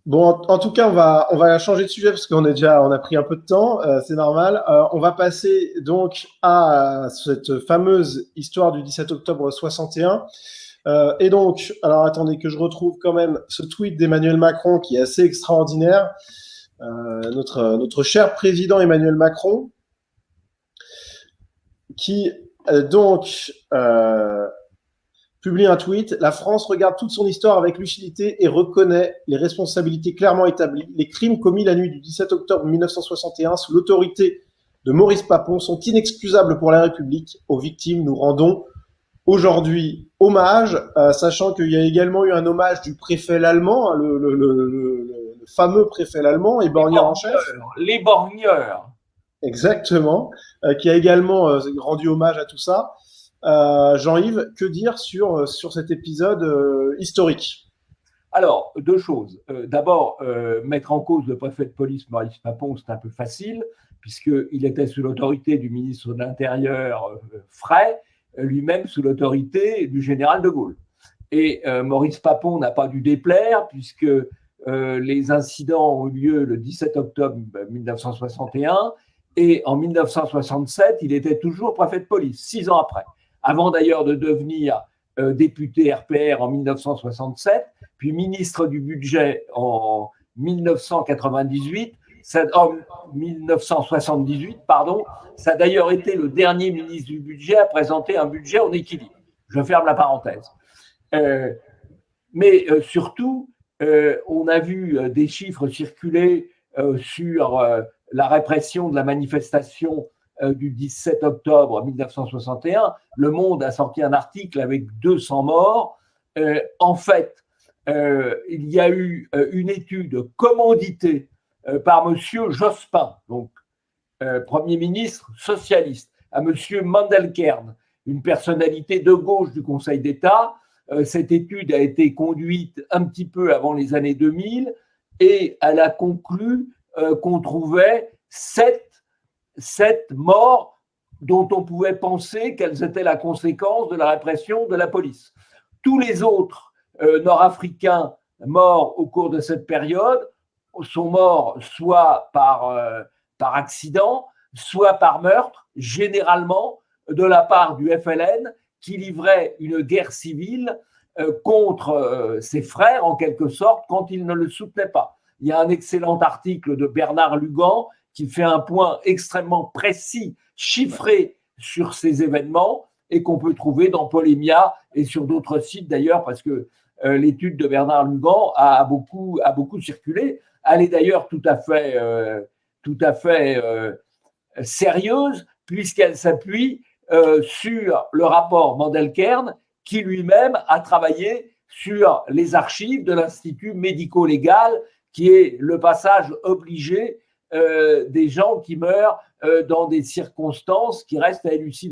Bon, en tout cas, on va changer de sujet parce on a pris un peu de temps, c'est normal. On va passer donc à cette fameuse histoire du 17 octobre 61. Et donc, alors attendez que je retrouve quand même ce tweet d'Emmanuel Macron qui est assez extraordinaire. Notre cher président Emmanuel Macron, qui donc publie un tweet. La France regarde toute son histoire avec lucidité et reconnaît les responsabilités clairement établies. Les crimes commis la nuit du 17 octobre 1961 sous l'autorité de Maurice Papon sont inexcusables pour la République. Aux victimes, nous rendons aujourd'hui hommage, sachant qu'il y a également eu un hommage du préfet l'allemand, hein, le fameux préfet l'allemand, éborgneur en chef. Les borgneurs. Exactement, qui a également rendu hommage à tout ça. Jean-Yves, que dire sur cet épisode historique? Alors, deux choses. D'abord, mettre en cause le préfet de police Maurice Papon, c'est un peu facile, puisqu'il était sous l'autorité du ministre de l'Intérieur Frey, lui-même sous l'autorité du général de Gaulle. Et Maurice Papon n'a pas dû déplaire, puisque les incidents ont eu lieu le 17 octobre 1961, et en 1967, il était toujours préfet de police, 6 ans après, avant d'ailleurs de devenir député RPR en 1967, puis ministre du budget en 1998, 1978, pardon. Ça a d'ailleurs été le dernier ministre du budget à présenter un budget en équilibre. Je ferme la parenthèse. Mais surtout, on a vu des chiffres circuler sur la répression de la manifestation du 17 octobre 1961. Le Monde a sorti un article avec 200 morts. En fait, il y a eu une étude commanditée par M. Jospin, donc Premier ministre socialiste, à M. Mandelkern, une personnalité de gauche du Conseil d'État. Cette étude a été conduite un petit peu avant les années 2000 et elle a conclu qu'on trouvait 7 morts dont on pouvait penser qu'elles étaient la conséquence de la répression de la police. Tous les autres nord-africains morts au cours de cette période sont morts soit par accident, soit par meurtre, généralement de la part du FLN, qui livrait une guerre civile contre ses frères, en quelque sorte, quand ils ne le soutenaient pas. Il y a un excellent article de Bernard Lugan qui fait un point extrêmement précis, chiffré sur ces événements et qu'on peut trouver dans Polémia et sur d'autres sites d'ailleurs, parce que l'étude de Bernard Lugan a beaucoup circulé. Elle est d'ailleurs tout à fait sérieuse, puisqu'elle s'appuie sur le rapport Mandelkern, qui lui-même a travaillé sur les archives de l'Institut médico-légal, qui est le passage obligé des gens qui meurent dans des circonstances qui restent à élucider.